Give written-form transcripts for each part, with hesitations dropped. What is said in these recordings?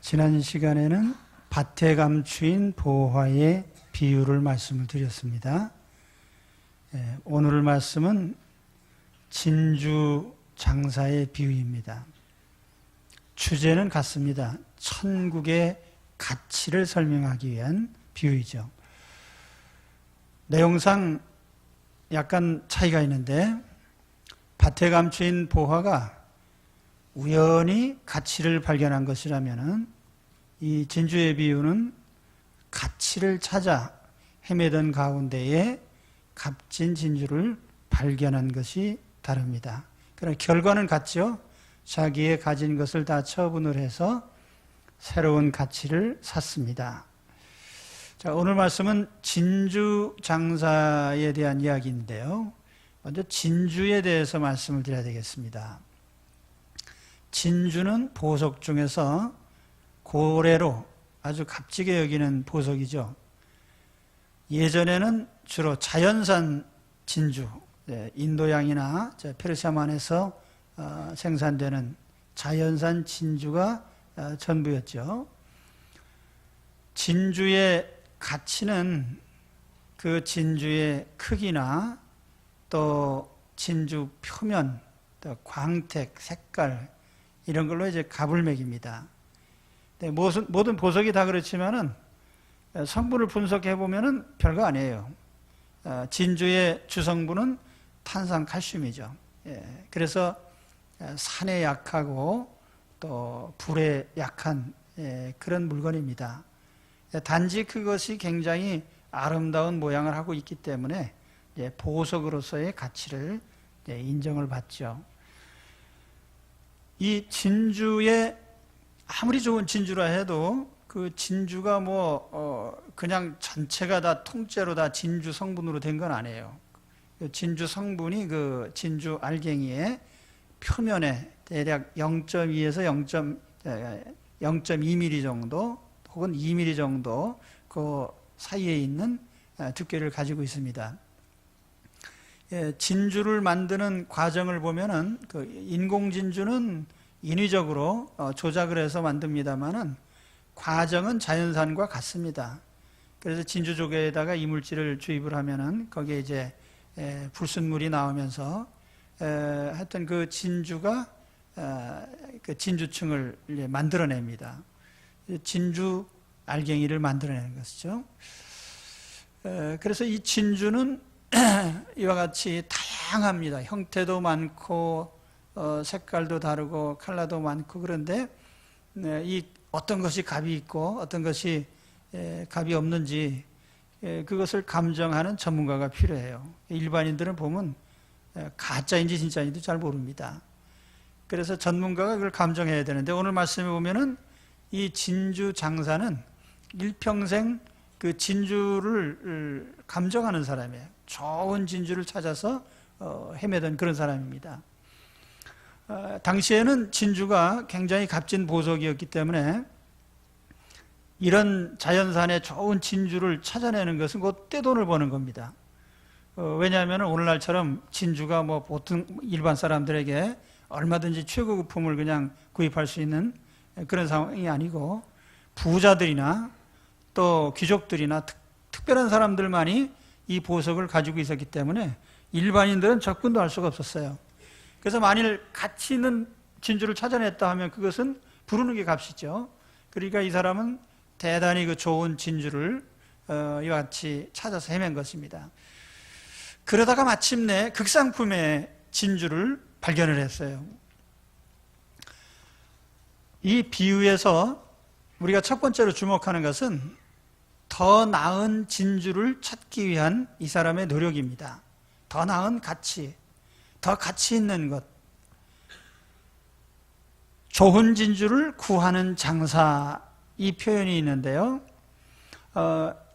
지난 시간에는 밭에 감추인 보화의 비유를 말씀을 드렸습니다. 오늘 말씀은 진주 장사의 비유입니다. 주제는 같습니다. 천국의 가치를 설명하기 위한 비유이죠. 내용상 약간 차이가 있는데, 밭에 감추인 보화가 우연히 가치를 발견한 것이라면, 이 진주의 비유는 가치를 찾아 헤매던 가운데에 값진 진주를 발견한 것이 다릅니다. 그러나 결과는 같죠. 자기의 가진 것을 다 처분을 해서 새로운 가치를 샀습니다. 자, 오늘 말씀은 진주 장사에 대한 이야기인데요. 먼저 진주에 대해서 말씀을 드려야 되겠습니다. 진주는 보석 중에서 고래로 아주 값지게 여기는 보석이죠. 예전에는 주로 자연산 진주, 인도양이나 페르시아만에서 생산되는 자연산 진주가 전부였죠. 진주의 가치는 그 진주의 크기나 또 진주 표면, 또 광택, 색깔 이런 걸로 이제 값을 매깁니다. 모든 보석이 다 그렇지만은 성분을 분석해 보면은 별거 아니에요. 진주의 주성분은 탄산칼슘이죠. 그래서 산에 약하고 또 불에 약한 그런 물건입니다. 단지 그것이 굉장히 아름다운 모양을 하고 있기 때문에 보석으로서의 가치를 인정을 받죠. 이 진주의 아무리 좋은 진주라 해도 그 진주가 그냥 전체가 다 통째로 다 진주 성분으로 된 건 아니에요. 진주 성분이 그 진주 알갱이의 표면에 대략 0.2에서 0.2mm 정도 혹은 2mm 정도 그 사이에 있는 두께를 가지고 있습니다. 진주를 만드는 과정을 보면은 그 인공 진주는 인위적으로 조작을 해서 만듭니다만은 과정은 자연산과 같습니다. 그래서 진주조개에다가 이물질을 주입을 하면은 거기에 이제 불순물이 나오면서 하여튼 그 진주가 그 진주층을 만들어냅니다. 진주 알갱이를 만들어내는 것이죠. 그래서 이 진주는 이와 같이 다양합니다. 형태도 많고 색깔도 다르고 컬러도 많고, 그런데 이 어떤 것이 값이 있고 어떤 것이 값이 없는지 그것을 감정하는 전문가가 필요해요. 일반인들은 보면 가짜인지 진짜인지 잘 모릅니다. 그래서 전문가가 그걸 감정해야 되는데, 오늘 말씀에 보면은 이 진주 장사는 일평생 그 진주를 감정하는 사람이에요. 좋은 진주를 찾아서 헤매던 그런 사람입니다. 당시에는 진주가 굉장히 값진 보석이었기 때문에 이런 자연산의 좋은 진주를 찾아내는 것은 곧 떼돈을 버는 겁니다. 왜냐하면 오늘날처럼 진주가 보통 일반 사람들에게 얼마든지 최고급품을 그냥 구입할 수 있는 그런 상황이 아니고, 부자들이나 또 귀족들이나 특별한 사람들만이 이 보석을 가지고 있었기 때문에 일반인들은 접근도 할 수가 없었어요. 그래서 만일 가치 있는 진주를 찾아냈다 하면 그것은 부르는 게 값이죠. 그러니까 이 사람은 대단히 그 좋은 진주를 이와 같이 찾아서 헤맨 것입니다. 그러다가 마침내 극상품의 진주를 발견을 했어요. 이 비유에서 우리가 첫 번째로 주목하는 것은 더 나은 진주를 찾기 위한 이 사람의 노력입니다. 더 나은 가치, 더 가치 있는 것, 좋은 진주를 구하는 장사, 이 표현이 있는데요.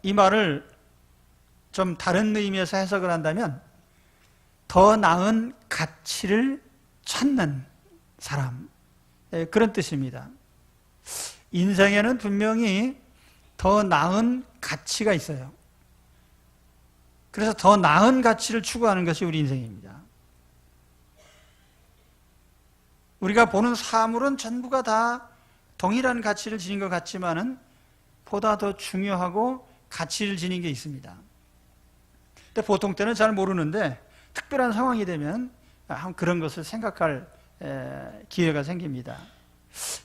이 말을 좀 다른 의미에서 해석을 한다면 더 나은 가치를 찾는 사람, 그런 뜻입니다. 인생에는 분명히 더 나은 가치가 있어요. 그래서 더 나은 가치를 추구하는 것이 우리 인생입니다. 우리가 보는 사물은 전부가 다 동일한 가치를 지닌 것 같지만은 보다 더 중요하고 가치를 지닌 게 있습니다. 근데 보통 때는 잘 모르는데 특별한 상황이 되면 그런 것을 생각할 기회가 생깁니다.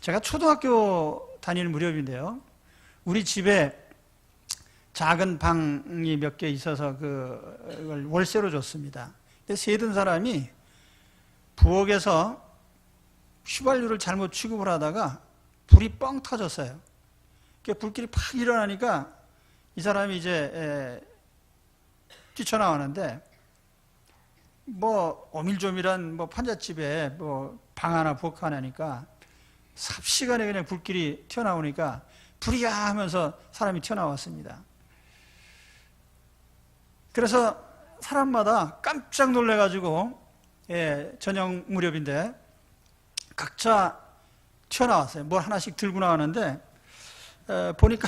제가 초등학교 다닐 무렵인데요. 우리 집에 작은 방이 몇 개 있어서 그걸 월세로 줬습니다. 근데 세든 사람이 부엌에서 휘발유를 잘못 취급을 하다가 불이 뻥 터졌어요. 불길이 팍 일어나니까 이 사람이 이제 뛰쳐나오는데 뭐 오밀조밀한 뭐 판잣집에 뭐 방 하나 부엌 하나니까 삽시간에 그냥 불길이 튀어나오니까 불이야 하면서 사람이 튀어나왔습니다. 그래서 사람마다 깜짝 놀래가지고 저녁 무렵인데 각자 튀어나왔어요. 뭘 하나씩 들고 나왔는데 보니까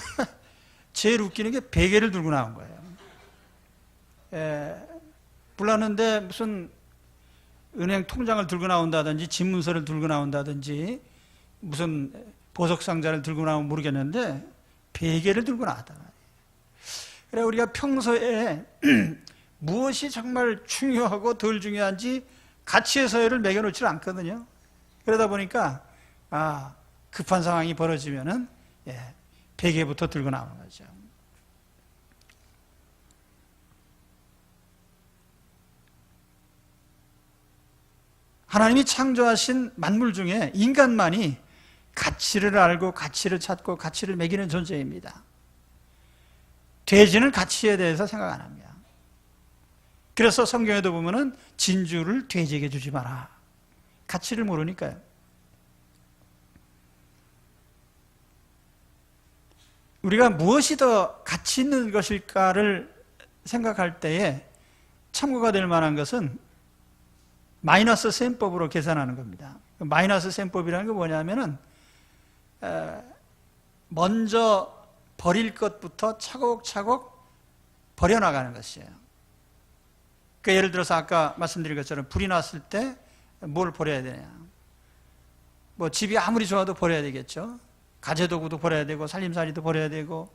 제일 웃기는 게 베개를 들고 나온 거예요. 불났는데 무슨 은행 통장을 들고 나온다든지 집문서를 들고 나온다든지 무슨 보석상자를 들고 나오면 모르겠는데 베개를 들고 나왔다. 그래 우리가 평소에 무엇이 정말 중요하고 덜 중요한지 가치의 서열을 매겨놓지 않거든요. 그러다 보니까 급한 상황이 벌어지면은 베개부터 들고 나오는 거죠. 하나님이 창조하신 만물 중에 인간만이 가치를 알고 가치를 찾고 가치를 매기는 존재입니다. 돼지는 가치에 대해서 생각 안 합니다. 그래서 성경에도 보면은 진주를 돼지에게 주지 마라. 가치를 모르니까요. 우리가 무엇이 더 가치 있는 것일까를 생각할 때에 참고가 될 만한 것은 마이너스 셈법으로 계산하는 겁니다. 마이너스 셈법이라는 게 뭐냐면은 먼저 버릴 것부터 차곡차곡 버려나가는 것이에요. 그러니까 예를 들어서 아까 말씀드린 것처럼 불이 났을 때 뭘 버려야 되냐. 뭐 집이 아무리 좋아도 버려야 되겠죠. 가재도구도 버려야 되고 살림살이도 버려야 되고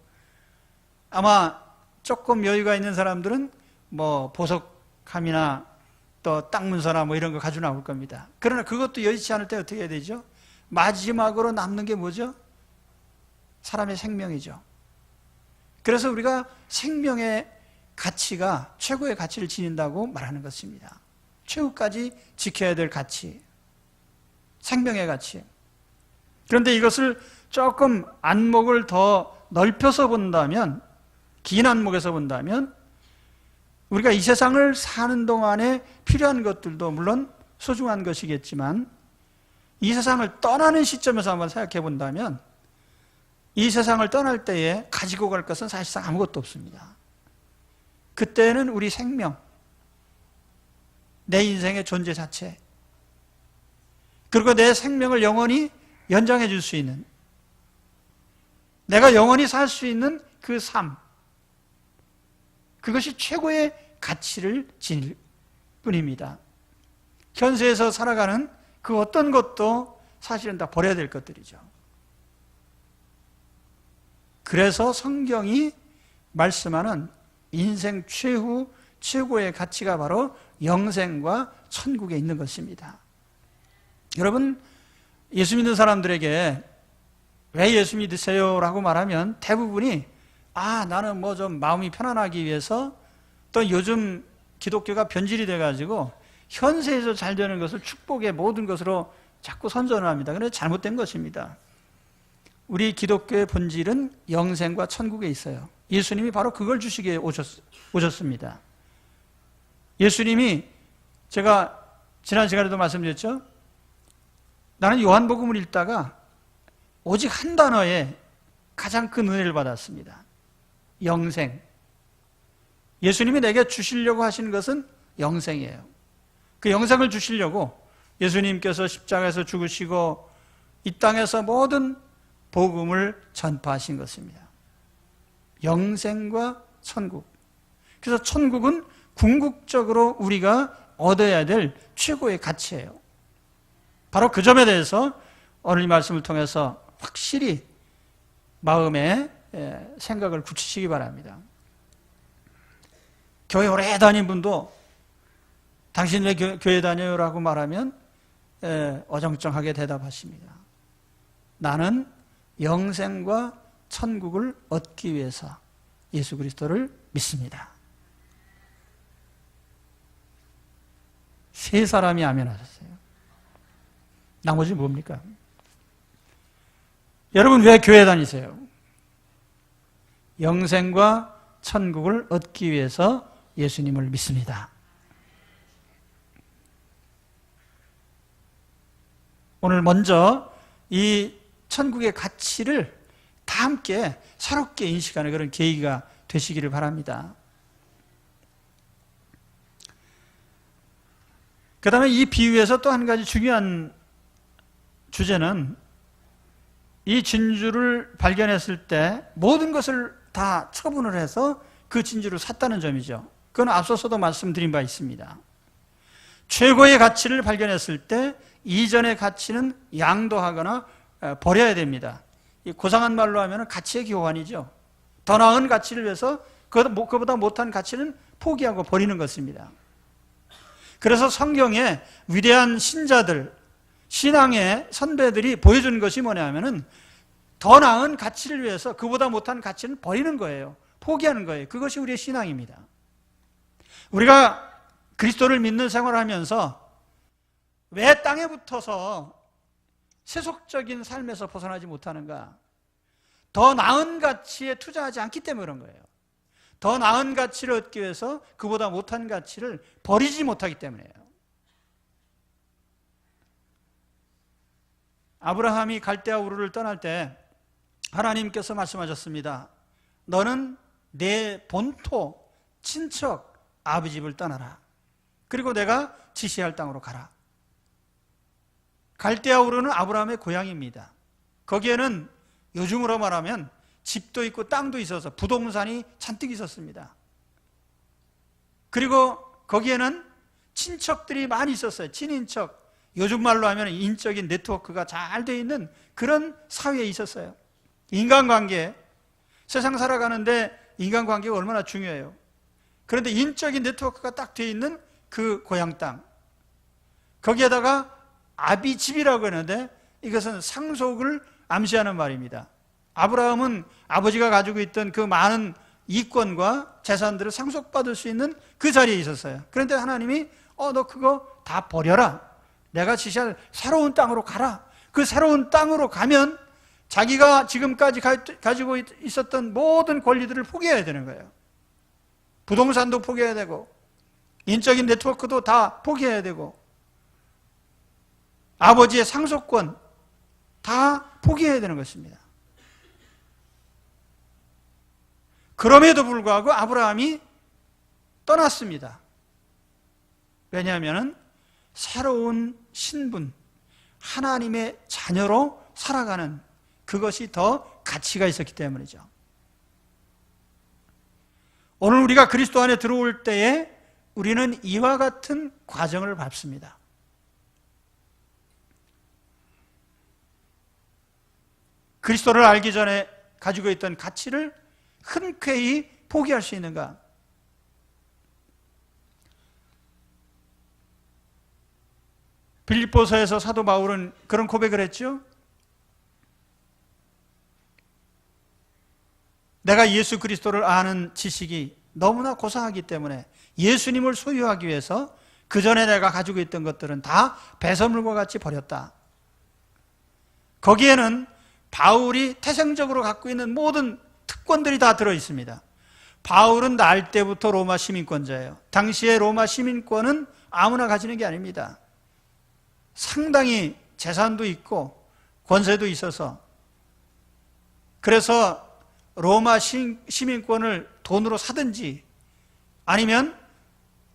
아마 조금 여유가 있는 사람들은 뭐 보석함이나 또 땅 문서나 뭐 이런 거 가지고 나올 겁니다. 그러나 그것도 여의치 않을 때 어떻게 해야 되죠? 마지막으로 남는 게 뭐죠? 사람의 생명이죠. 그래서 우리가 생명의 가치가 최고의 가치를 지닌다고 말하는 것입니다. 최후까지 지켜야 될 가치, 생명의 가치. 그런데 이것을 조금 안목을 더 넓혀서 본다면, 긴 안목에서 본다면 우리가 이 세상을 사는 동안에 필요한 것들도 물론 소중한 것이겠지만 이 세상을 떠나는 시점에서 한번 생각해 본다면 이 세상을 떠날 때에 가지고 갈 것은 사실상 아무것도 없습니다. 그때는 우리 생명, 내 인생의 존재 자체, 그리고 내 생명을 영원히 연장해 줄 수 있는, 내가 영원히 살 수 있는 그 삶, 그것이 최고의 가치를 지닐 뿐입니다. 현세에서 살아가는 그 어떤 것도 사실은 다 버려야 될 것들이죠. 그래서 성경이 말씀하는 인생 최후 최고의 가치가 바로 영생과 천국에 있는 것입니다. 여러분, 예수 믿는 사람들에게 왜 예수 믿으세요? 라고 말하면 대부분이 나는 뭐 좀 마음이 편안하기 위해서, 또 요즘 기독교가 변질이 돼가지고 현세에서 잘 되는 것을 축복의 모든 것으로 자꾸 선전을 합니다. 그런데 잘못된 것입니다. 우리 기독교의 본질은 영생과 천국에 있어요. 예수님이 바로 그걸 주시기에 오셨습니다. 예수님이, 제가 지난 시간에도 말씀드렸죠. 나는 요한복음을 읽다가 오직 한 단어에 가장 큰 은혜를 받았습니다. 영생. 예수님이 내게 주시려고 하시는 것은 영생이에요. 그 영생을 주시려고 예수님께서 십자가에서 죽으시고 이 땅에서 모든 복음을 전파하신 것입니다. 영생과 천국. 그래서 천국은 궁극적으로 우리가 얻어야 될 최고의 가치예요. 바로 그 점에 대해서 오늘 이 말씀을 통해서 확실히 마음에 생각을 굳히시기 바랍니다. 교회 오래 다닌 분도 당신 왜 교회 다녀요? 라고 말하면 어정쩡하게 대답하십니다. 나는 영생과 천국을 얻기 위해서 예수 그리스도를 믿습니다. 세 사람이 아멘하셨어요. 나머지 뭡니까? 여러분 왜 교회 다니세요? 영생과 천국을 얻기 위해서 예수님을 믿습니다. 오늘 먼저 이 천국의 가치를 다 함께 새롭게 인식하는 그런 계기가 되시기를 바랍니다. 그 다음에 이 비유에서 또 한 가지 중요한 주제는 이 진주를 발견했을 때 모든 것을 다 처분을 해서 그 진주를 샀다는 점이죠. 그건 앞서서도 말씀드린 바 있습니다. 최고의 가치를 발견했을 때 이전의 가치는 양도하거나 버려야 됩니다. 고상한 말로 하면 가치의 교환이죠. 더 나은 가치를 위해서 그보다 못한 가치는 포기하고 버리는 것입니다. 그래서 성경에 위대한 신자들, 신앙의 선배들이 보여준 것이 뭐냐면은 더 나은 가치를 위해서 그보다 못한 가치는 버리는 거예요. 포기하는 거예요. 그것이 우리의 신앙입니다. 우리가 그리스도를 믿는 생활을 하면서 왜 땅에 붙어서 세속적인 삶에서 벗어나지 못하는가? 더 나은 가치에 투자하지 않기 때문에 그런 거예요. 더 나은 가치를 얻기 위해서 그보다 못한 가치를 버리지 못하기 때문이에요. 아브라함이 갈대아 우르를 떠날 때 하나님께서 말씀하셨습니다. 너는 내 본토, 친척, 아버지 집을 떠나라. 그리고 내가 지시할 땅으로 가라. 갈대아 우르는 아브라함의 고향입니다. 거기에는 요즘으로 말하면 집도 있고 땅도 있어서 부동산이 잔뜩 있었습니다. 그리고 거기에는 친척들이 많이 있었어요. 친인척, 요즘 말로 하면 인적인 네트워크가 잘 되어 있는 그런 사회에 있었어요. 인간관계, 세상 살아가는데 인간관계가 얼마나 중요해요. 그런데 인적인 네트워크가 딱 되어 있는 그 고향 땅, 거기에다가 아비집이라고 하는데 이것은 상속을 암시하는 말입니다. 아브라함은 아버지가 가지고 있던 그 많은 이권과 재산들을 상속받을 수 있는 그 자리에 있었어요. 그런데 하나님이 너 그거 다 버려라. 내가 지시할 새로운 땅으로 가라. 그 새로운 땅으로 가면 자기가 지금까지 가지고 있었던 모든 권리들을 포기해야 되는 거예요. 부동산도 포기해야 되고 인적인 네트워크도 다 포기해야 되고 아버지의 상속권 다 포기해야 되는 것입니다. 그럼에도 불구하고 아브라함이 떠났습니다. 왜냐하면 새로운 신분, 하나님의 자녀로 살아가는 그것이 더 가치가 있었기 때문이죠. 오늘 우리가 그리스도 안에 들어올 때에 우리는 이와 같은 과정을 밟습니다. 그리스도를 알기 전에 가지고 있던 가치를 흔쾌히 포기할 수 있는가? 빌립보서에서 사도 바울은 그런 고백을 했죠. 내가 예수 그리스도를 아는 지식이 너무나 고상하기 때문에 예수님을 소유하기 위해서 그 전에 내가 가지고 있던 것들은 다 배설물과 같이 버렸다. 거기에는 바울이 태생적으로 갖고 있는 모든 특권들이 다 들어있습니다. 바울은 날 때부터 로마 시민권자예요. 당시의 로마 시민권은 아무나 가지는 게 아닙니다. 상당히 재산도 있고 권세도 있어서, 그래서 로마 시민권을 돈으로 사든지 아니면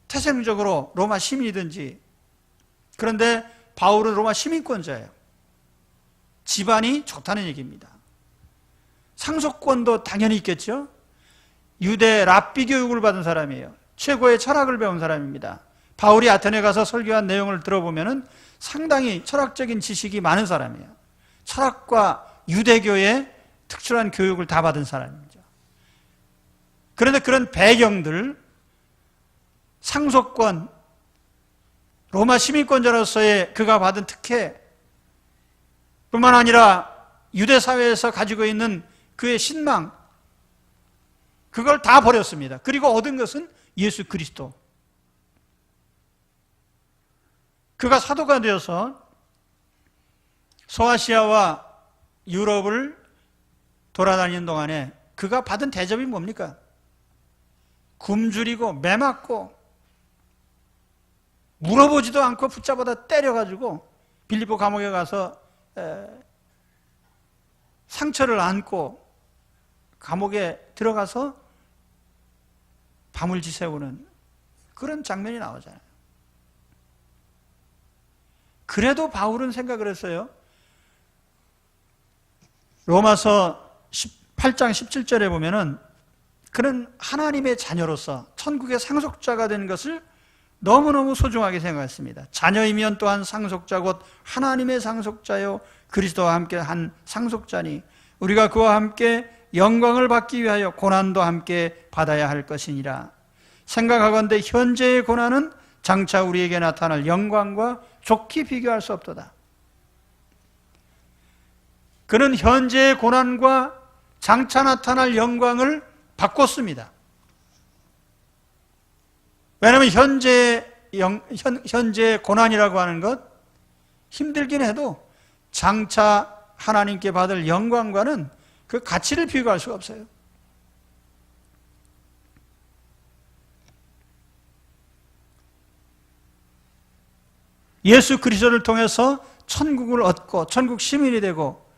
태생적으로 로마 시민이든지. 그런데 바울은 로마 시민권자예요. 집안이 좋다는 얘기입니다. 상속권도 당연히 있겠죠. 유대 랍비 교육을 받은 사람이에요. 최고의 철학을 배운 사람입니다. 바울이 아테네 가서 설교한 내용을 들어보면 상당히 철학적인 지식이 많은 사람이에요. 철학과 유대교의 특출한 교육을 다 받은 사람이죠. 그런데 그런 배경들, 상속권, 로마 시민권자로서의 그가 받은 특혜, 뿐만 아니라 유대 사회에서 가지고 있는 그의 신망, 그걸 다 버렸습니다. 그리고 얻은 것은 예수 그리스도. 그가 사도가 되어서 소아시아와 유럽을 돌아다니는 동안에 그가 받은 대접이 뭡니까? 굶주리고 매맞고 물어보지도 않고 붙잡아다 때려가지고 빌립보 감옥에 가서 상처를 안고 감옥에 들어가서 밤을 지새우는 그런 장면이 나오잖아요. 그래도 바울은 생각을 했어요. 로마서 8장 17절에 보면은 그는 하나님의 자녀로서 천국의 상속자가 된 것을 너무너무 소중하게 생각했습니다. 자녀이면 또한 상속자 곧 하나님의 상속자요 그리스도와 함께 한 상속자니 우리가 그와 함께 영광을 받기 위하여 고난도 함께 받아야 할 것이니라. 생각하건대 현재의 고난은 장차 우리에게 나타날 영광과 좋게 비교할 수 없도다. 그는 현재의 고난과 장차 나타날 영광을 바꿨습니다. 왜냐하면 현재의 고난이라고 하는 것 힘들긴 해도 장차 하나님께 받을 영광과는 그 가치를 비교할 수가 없어요. 예수 그리스도를 통해서 천국을 얻고 천국 시민이 되고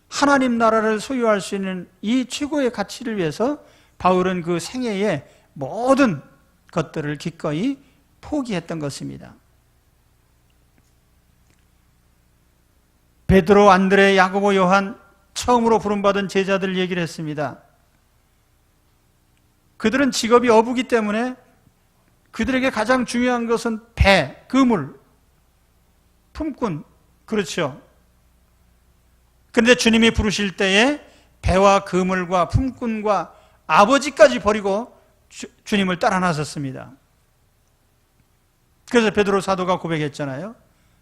하나님 나라를 소유할 수 있는 이 최고의 가치를 위해서 바울은 그 생애의 모든 것들을 기꺼이 포기했던 것입니다. 베드로, 안드레, 야고보, 요한 처음으로 부름받은 제자들 얘기를 했습니다. 그들은 직업이 어부기 때문에 그들에게 가장 중요한 것은 배, 그물, 품꾼, 그렇죠. 그런데 주님이 부르실 때에 배와 그물과 품꾼과 아버지까지 버리고 주님을 따라 나섰습니다. 그래서 베드로 사도가 고백했잖아요.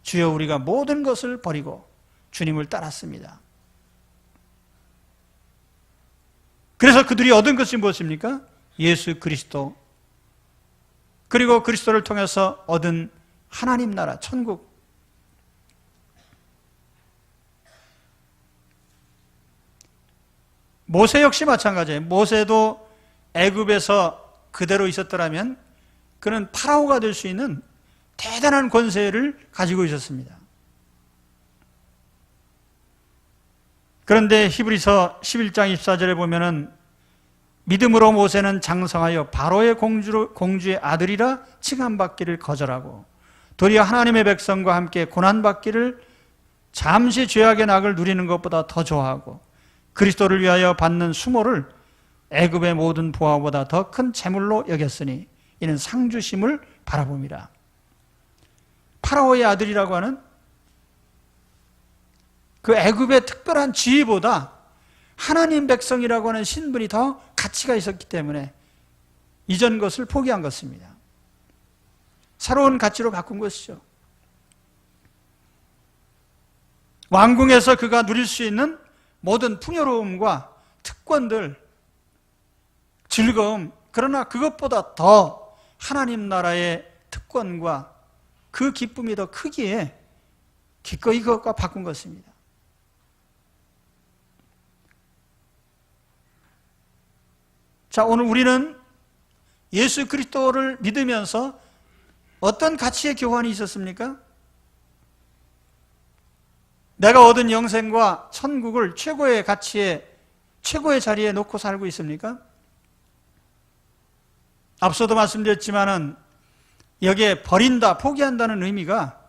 주여 우리가 모든 것을 버리고 주님을 따랐습니다. 그래서 그들이 얻은 것이 무엇입니까? 예수 그리스도, 그리고 그리스도를 통해서 얻은 하나님 나라, 천국. 모세 역시 마찬가지예요. 모세도 애굽에서 그대로 있었더라면 그는 파라오가 될 수 있는 대단한 권세를 가지고 있었습니다. 그런데 히브리서 11장 24절에 보면은 믿음으로 모세는 장성하여 바로의 공주의 아들이라 칭함받기를 거절하고 도리어 하나님의 백성과 함께 고난받기를 잠시 죄악의 낙을 누리는 것보다 더 좋아하고 그리스도를 위하여 받는 수모를 애굽의 모든 부하보다 더 큰 재물로 여겼으니 이는 상주심을 바라봅니다. 파라오의 아들이라고 하는 그 애굽의 특별한 지위보다 하나님 백성이라고 하는 신분이 더 가치가 있었기 때문에 이전 것을 포기한 것입니다. 새로운 가치로 바꾼 것이죠. 왕궁에서 그가 누릴 수 있는 모든 풍요로움과 특권들, 즐거움, 그러나 그것보다 더 하나님 나라의 특권과 그 기쁨이 더 크기에 기꺼이 그것과 바꾼 것입니다. 자, 오늘 우리는 예수 그리스도를 믿으면서 어떤 가치의 교환이 있었습니까? 내가 얻은 영생과 천국을 최고의 가치에, 최고의 자리에 놓고 살고 있습니까? 앞서도 말씀드렸지만은 여기에 버린다, 포기한다는 의미가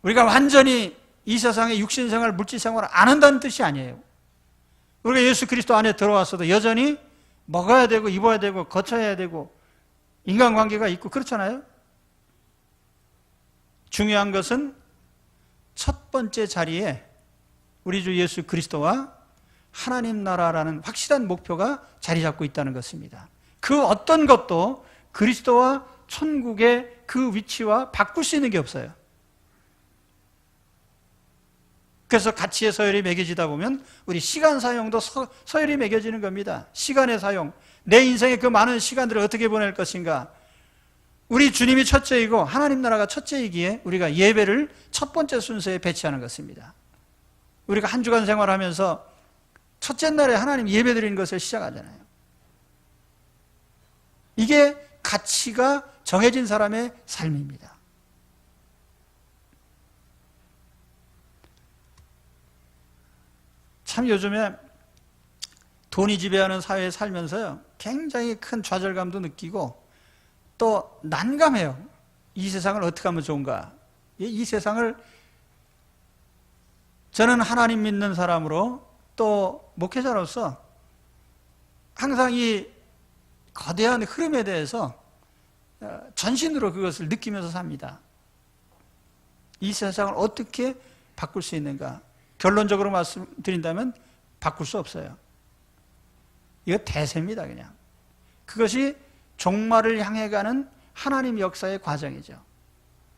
우리가 완전히 이 세상의 육신생활, 물질생활을 안 한다는 뜻이 아니에요. 우리가 예수 그리스도 안에 들어왔어도 여전히 먹어야 되고 입어야 되고 거쳐야 되고 인간관계가 있고 그렇잖아요. 중요한 것은 첫 번째 자리에 우리 주 예수 그리스도와 하나님 나라라는 확실한 목표가 자리 잡고 있다는 것입니다. 그 어떤 것도 그리스도와 천국의 그 위치와 바꿀 수 있는 게 없어요. 그래서 가치의 서열이 매겨지다 보면 우리 시간 사용도 서열이 매겨지는 겁니다. 시간의 사용, 내 인생의 그 많은 시간들을 어떻게 보낼 것인가. 우리 주님이 첫째이고 하나님 나라가 첫째이기에 우리가 예배를 첫 번째 순서에 배치하는 것입니다. 우리가 한 주간 생활하면서 첫째 날에 하나님 예배 드리는 것을 시작하잖아요. 이게 가치가 정해진 사람의 삶입니다. 참 요즘에 돈이 지배하는 사회에 살면서요, 굉장히 큰 좌절감도 느끼고 또 난감해요. 이 세상을 어떻게 하면 좋은가? 이 세상을 저는 하나님 믿는 사람으로 또 목회자로서 항상 이 거대한 흐름에 대해서 전신으로 그것을 느끼면서 삽니다. 이 세상을 어떻게 바꿀 수 있는가? 결론적으로 말씀드린다면 바꿀 수 없어요. 이거 대세입니다, 그냥. 그것이 종말을 향해 가는 하나님 역사의 과정이죠.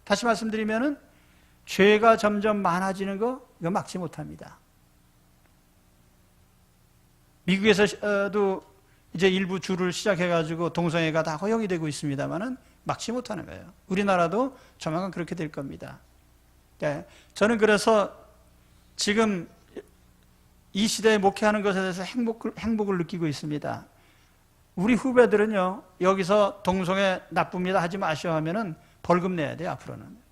다시 말씀드리면은 죄가 점점 많아지는 거 이거 막지 못합니다. 미국에서도 이제 일부 주를 시작해가지고 동성애가 다 허용이 되고 있습니다만은 막지 못하는 거예요. 우리나라도 조만간 그렇게 될 겁니다. 저는 그래서 지금 이 시대에 목회하는 것에 대해서 행복을 느끼고 있습니다. 우리 후배들은요, 여기서 동성애 나쁩니다 하지 마시오 하면은 벌금 내야 돼요, 앞으로는.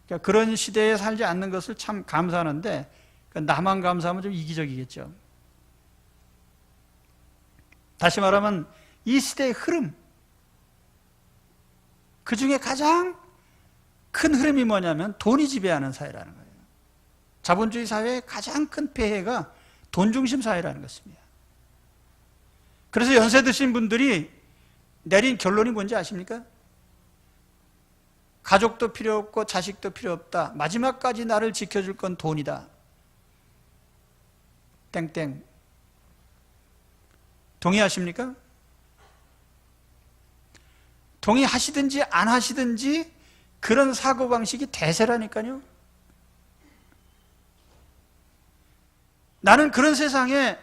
그러니까 그런 시대에 살지 않는 것을 참 감사하는데, 나만 감사하면 좀 이기적이겠죠. 다시 말하면 이 시대의 흐름, 그 중에 가장 큰 흐름이 뭐냐면 돈이 지배하는 사회라는 거예요. 자본주의 사회의 가장 큰 폐해가 돈 중심 사회라는 것입니다. 그래서 연세 드신 분들이 내린 결론이 뭔지 아십니까? 가족도 필요 없고 자식도 필요 없다. 마지막까지 나를 지켜줄 건 돈이다. 땡땡. 동의하십니까? 동의하시든지 안 하시든지 그런 사고방식이 대세라니까요. 나는 그런 세상에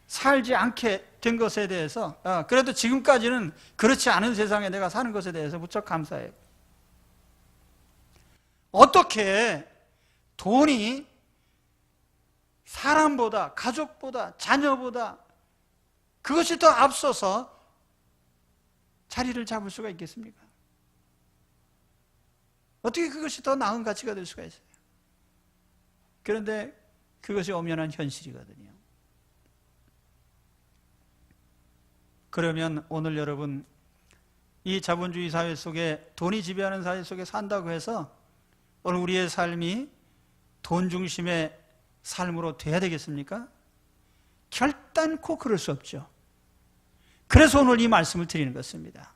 살지 않게 된 것에 대해서, 그래도 지금까지는 그렇지 않은 세상에 내가 사는 것에 대해서 무척 감사해요. 어떻게 돈이 사람보다, 가족보다, 자녀보다 그것이 더 앞서서 자리를 잡을 수가 있겠습니까? 어떻게 그것이 더 나은 가치가 될 수가 있어요? 그런데 그것이 엄연한 현실이거든요. 그러면 오늘 여러분, 이 자본주의 사회 속에, 돈이 지배하는 사회 속에 산다고 해서 오늘 우리의 삶이 돈 중심의 삶으로 돼야 되겠습니까? 결단코 그럴 수 없죠. 그래서 오늘 이 말씀을 드리는 것입니다.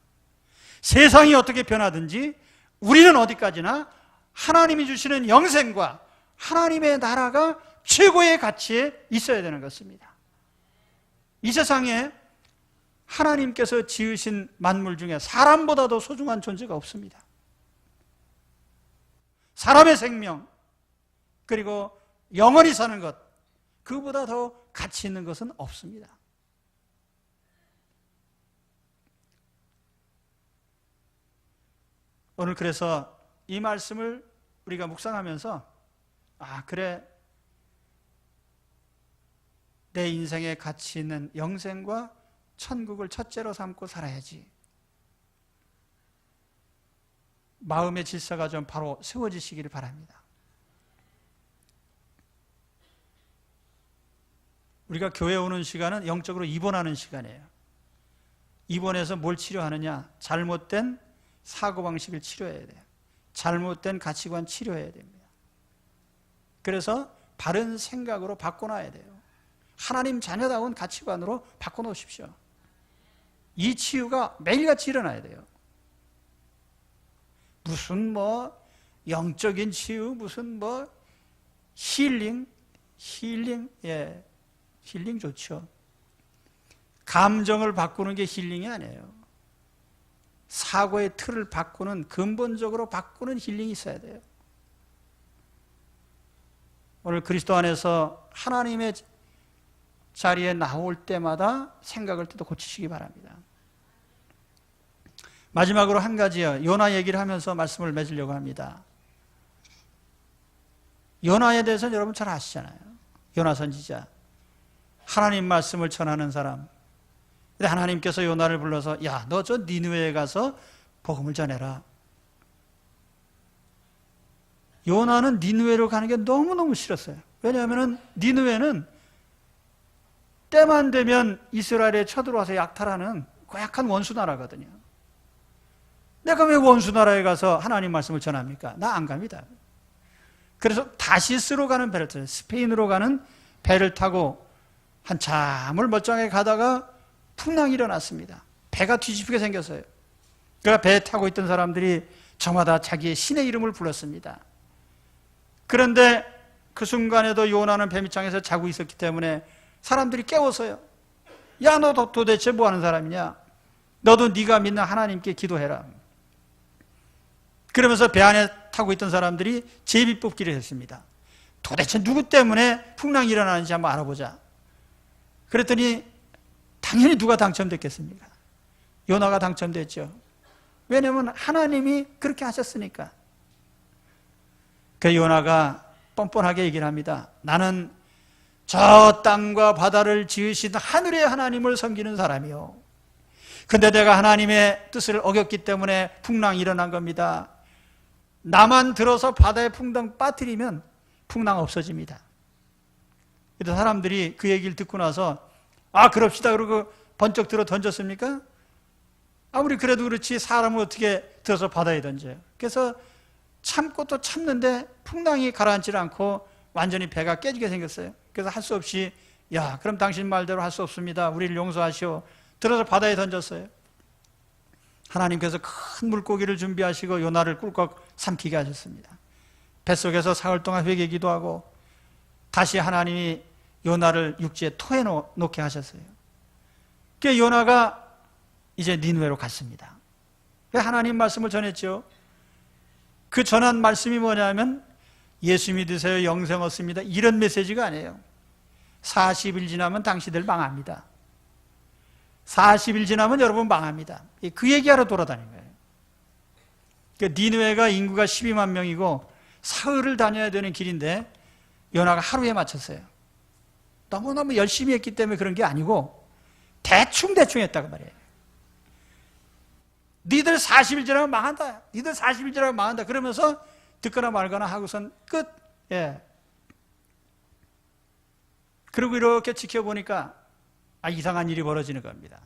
세상이 어떻게 변하든지 우리는 어디까지나 하나님이 주시는 영생과 하나님의 나라가 최고의 가치에 있어야 되는 것입니다. 이 세상에 하나님께서 지으신 만물 중에 사람보다도 소중한 존재가 없습니다. 사람의 생명, 그리고 영원히 사는 것, 그보다 더 가치 있는 것은 없습니다. 오늘 그래서 이 말씀을 우리가 묵상하면서, 그래, 내 인생에 가치 있는 영생과 천국을 첫째로 삼고 살아야지. 마음의 질서가 좀 바로 세워지시기를 바랍니다. 우리가 교회 오는 시간은 영적으로 입원하는 시간이에요. 입원해서 뭘 치료하느냐? 잘못된 사고방식을 치료해야 돼요. 잘못된 가치관 치료해야 됩니다. 그래서 바른 생각으로 바꿔놔야 돼요. 하나님 자녀다운 가치관으로 바꿔놓으십시오. 이 치유가 매일같이 일어나야 돼요. 무슨 영적인 치유, 무슨 힐링, 힐링 좋죠. 감정을 바꾸는 게 힐링이 아니에요. 사고의 틀을 바꾸는, 근본적으로 바꾸는 힐링이 있어야 돼요. 오늘 그리스도 안에서 하나님의 자리에 나올 때마다 생각을 또 고치시기 바랍니다. 마지막으로 한 가지요. 요나 얘기를 하면서 말씀을 맺으려고 합니다. 요나에 대해서는 여러분 잘 아시잖아요. 요나 선지자. 하나님 말씀을 전하는 사람. 근데 하나님께서 요나를 불러서 야, 너 저 니느웨에 가서 복음을 전해라. 요나는 니느웨로 가는 게 너무너무 싫었어요. 왜냐하면 니느웨는 때만 되면 이스라엘에 쳐들어와서 약탈하는 고약한 원수 나라거든요. 내가 왜 원수 나라에 가서 하나님 말씀을 전합니까? 나 안 갑니다. 그래서 다시스로 가는 배를 타요. 스페인으로 가는 배를 타고 한참을 멀쩡하게 가다가 풍랑이 일어났습니다. 배가 뒤집히게 생겼어요. 그러니까 배에 타고 있던 사람들이 저마다 자기의 신의 이름을 불렀습니다. 그런데 그 순간에도 요나는 배 밑장에서 자고 있었기 때문에 사람들이 깨웠어요. 야, 너 도대체 뭐 하는 사람이냐? 너도 네가 믿는 하나님께 기도해라. 그러면서 배 안에 타고 있던 사람들이 제비 뽑기를 했습니다. 도대체 누구 때문에 풍랑이 일어나는지 한번 알아보자. 그랬더니 당연히 누가 당첨됐겠습니까? 요나가 당첨됐죠. 왜냐하면 하나님이 그렇게 하셨으니까. 그 요나가 뻔뻔하게 얘기를 합니다. 나는 저 땅과 바다를 지으신 하늘의 하나님을 섬기는 사람이요. 근데 내가 하나님의 뜻을 어겼기 때문에 풍랑이 일어난 겁니다. 나만 들어서 바다에 풍덩 빠뜨리면 풍랑 없어집니다. 그래서 사람들이 그 얘기를 듣고 나서 그럽시다 그러고 번쩍 들어 던졌습니까? 아무리 그래도 그렇지 사람을 어떻게 들어서 바다에 던져요. 그래서 참고 또 참는데 풍랑이 가라앉지 않고 완전히 배가 깨지게 생겼어요. 그래서 할 수 없이 야, 그럼 당신 말대로 할 수 없습니다. 우리를 용서하시오. 들어서 바다에 던졌어요. 하나님께서 큰 물고기를 준비하시고 요나를 꿀꺽 삼키게 하셨습니다. 뱃속에서 사흘 동안 회개 기도하고 다시 하나님이 요나를 육지에 토해 놓게 하셨어요. 그 요나가 이제 니느웨로 갔습니다. 하나님 말씀을 전했죠. 그 전한 말씀이 뭐냐면 예수 믿으세요, 영생 얻습니다. 이런 메시지가 아니에요. 40일 지나면 당신들 망합니다. 40일 지나면 여러분 망합니다. 그 얘기하러 돌아다닌 거예요. 니느웨가 인구가 12만 명이고 사흘을 다녀야 되는 길인데 요나가 하루에 마쳤어요. 너무너무 열심히 했기 때문에 그런 게 아니고 대충 했다고 말이에요. 니들 40일 지나면 망한다. 니들 40일 지나면 망한다. 그러면서 듣거나 말거나 하고선 끝. 그리고 이렇게 지켜보니까 이상한 일이 벌어지는 겁니다.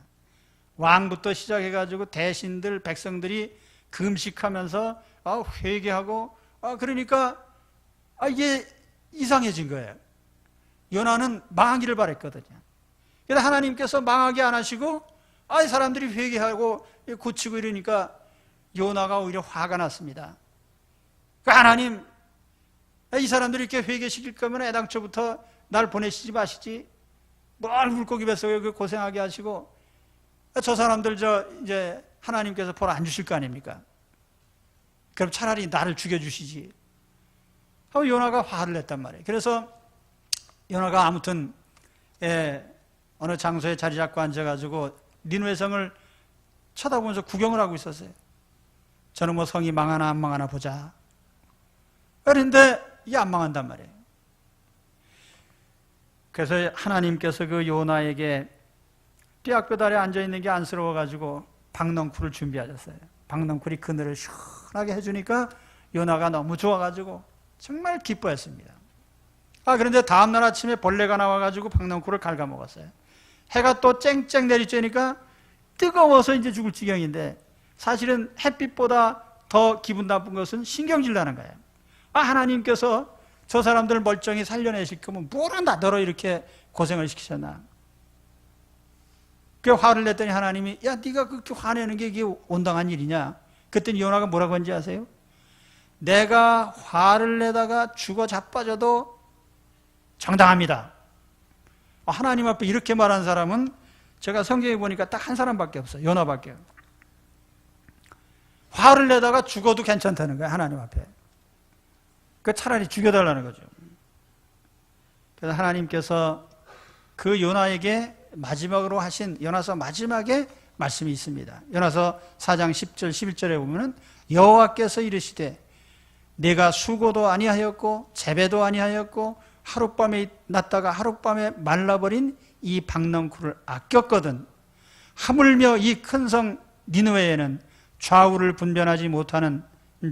왕부터 시작해가지고 대신들, 백성들이 금식하면서 회개하고 그러니까 이게 이상해진 거예요. 요나는 망하기를 바랬거든요. 그래서 하나님께서 망하게 안 하시고 이 사람들이 회개하고 고치고 이러니까 요나가 오히려 화가 났습니다. 하나님, 이 사람들이 이렇게 회개시킬 거면 애당초부터 날 보내시지 마시지. 뭘 물고기 뱃속에 고생하게 하시고 저 사람들 이제 하나님께서 벌 안 주실 거 아닙니까? 그럼 차라리 나를 죽여주시지. 하고 요나가 화를 냈단 말이에요. 그래서 요나가 아무튼 어느 장소에 자리 잡고 앉아가지고 니느웨 성을 쳐다보면서 구경을 하고 있었어요. 저는 뭐 성이 망하나 안 망하나 보자. 그런데 이게 안 망한단 말이에요. 그래서 하나님께서 그 요나에게 뙤약볕 아래 앉아있는 게 안쓰러워가지고 박넝쿨을 준비하셨어요. 박넝쿨이 그늘을 시원하게 해주니까 요나가 너무 좋아가지고 정말 기뻐했습니다. 그런데 다음날 아침에 벌레가 나와가지고 박넝쿨을 갉아먹었어요. 해가 또 쨍쨍 내리쬐니까 뜨거워서 이제 죽을 지경인데 사실은 햇빛보다 더 기분 나쁜 것은 신경질 나는 거예요. 하나님께서 저 사람들을 멀쩡히 살려내실 거면 뭐라 나더러 이렇게 고생을 시키셨나. 그 화를 냈더니 하나님이 네가 그렇게 화내는 게 이게 온당한 일이냐. 그랬더니 요나가 뭐라고 한지 아세요? 내가 화를 내다가 죽어 자빠져도 정당합니다. 하나님 앞에 이렇게 말한 사람은 제가 성경에 보니까 딱 한 사람밖에 없어요. 요나밖에. 화를 내다가 죽어도 괜찮다는 거예요. 하나님 앞에. 그 차라리 죽여달라는 거죠. 그래서 하나님께서 그 요나에게 마지막으로 하신 요나서 마지막에 말씀이 있습니다. 요나서 4장 10절 11절에 보면은 여호와께서 이르시되 내가 수고도 아니하였고 재배도 아니하였고 하룻밤에 났다가 하룻밤에 말라버린 이 박넝쿨을 아꼈거든 하물며 이 큰 성 니느웨에는 좌우를 분별하지 못하는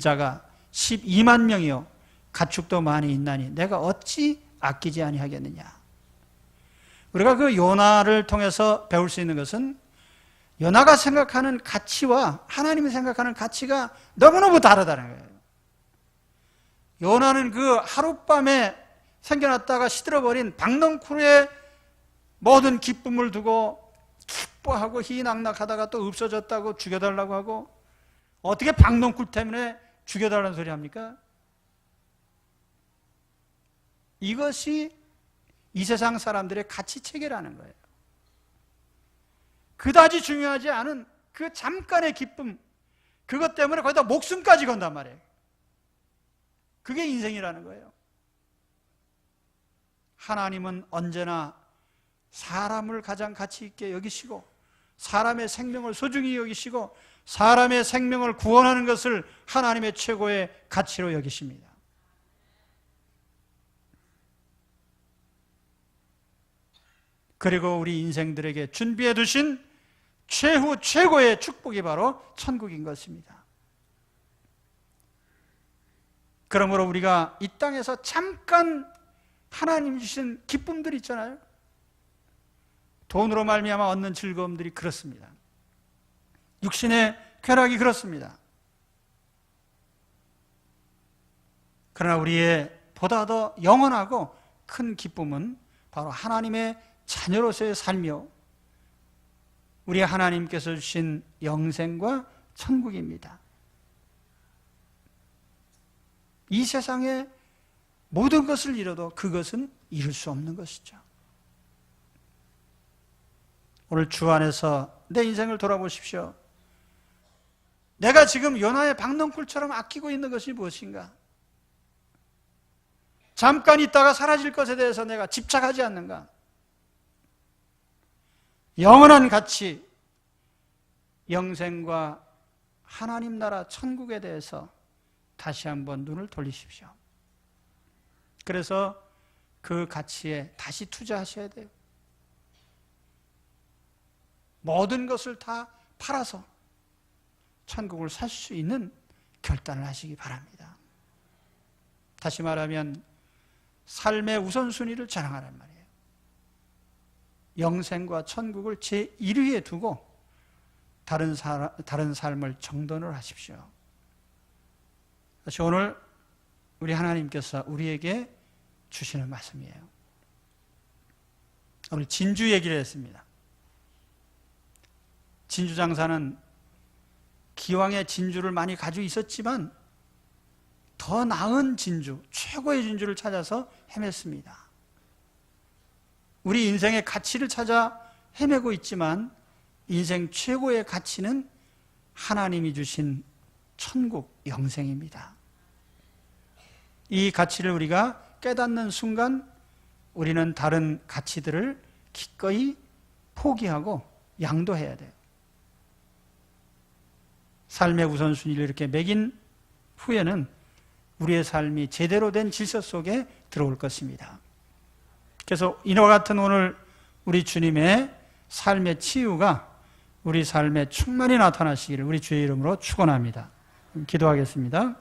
자가 12만 명이요 가축도 많이 있나니 내가 어찌 아끼지 아니하겠느냐. 우리가 그 요나를 통해서 배울 수 있는 것은 요나가 생각하는 가치와 하나님이 생각하는 가치가 너무너무 다르다는 거예요. 요나는 그 하룻밤에 생겨났다가 시들어버린 박넝쿨의 모든 기쁨을 두고 기뻐하고 희낙낙하다가 또 없어졌다고 죽여달라고 하고 어떻게 박넝쿨 때문에 죽여달라는 소리 합니까? 이것이 이 세상 사람들의 가치체계라는 거예요. 그다지 중요하지 않은 그 잠깐의 기쁨, 그것 때문에 거기다 목숨까지 건단 말이에요. 그게 인생이라는 거예요. 하나님은 언제나 사람을 가장 가치 있게 여기시고 사람의 생명을 소중히 여기시고 사람의 생명을 구원하는 것을 하나님의 최고의 가치로 여기십니다. 그리고 우리 인생들에게 준비해 두신 최후 최고의 축복이 바로 천국인 것입니다. 그러므로 우리가 이 땅에서 잠깐 하나님 주신 기쁨들 있잖아요. 돈으로 말미암아 얻는 즐거움들이 그렇습니다. 육신의 쾌락이 그렇습니다. 그러나 우리의 보다 더 영원하고 큰 기쁨은 바로 하나님의 자녀로서의 삶이요 우리 하나님께서 주신 영생과 천국입니다. 이 세상의 모든 것을 잃어도 그것은 잃을 수 없는 것이죠. 오늘 주 안에서 내 인생을 돌아보십시오. 내가 지금 요나의 박넝쿨처럼 아끼고 있는 것이 무엇인가? 잠깐 있다가 사라질 것에 대해서 내가 집착하지 않는가? 영원한 가치, 영생과 하나님 나라 천국에 대해서 다시 한번 눈을 돌리십시오. 그래서 그 가치에 다시 투자하셔야 돼요. 모든 것을 다 팔아서 천국을 살 수 있는 결단을 하시기 바랍니다. 다시 말하면 삶의 우선순위를 자랑하란 말이에요. 영생과 천국을 제1위에 두고 다른 삶을 정돈을 하십시오. 그래서 오늘 우리 하나님께서 우리에게 주시는 말씀이에요. 오늘 진주 얘기를 했습니다. 진주 장사는 기왕의 진주를 많이 가지고 있었지만 더 나은 진주, 최고의 진주를 찾아서 헤맸습니다. 우리 인생의 가치를 찾아 헤매고 있지만 인생 최고의 가치는 하나님이 주신 천국 영생입니다. 이 가치를 우리가 깨닫는 순간 우리는 다른 가치들을 기꺼이 포기하고 양도해야 돼요. 삶의 우선순위를 이렇게 매긴 후에는 우리의 삶이 제대로 된 질서 속에 들어올 것입니다. 그래서 이와 같은 오늘 우리 주님의 삶의 치유가 우리 삶에 충만히 나타나시기를 우리 주의 이름으로 축원합니다. 기도하겠습니다.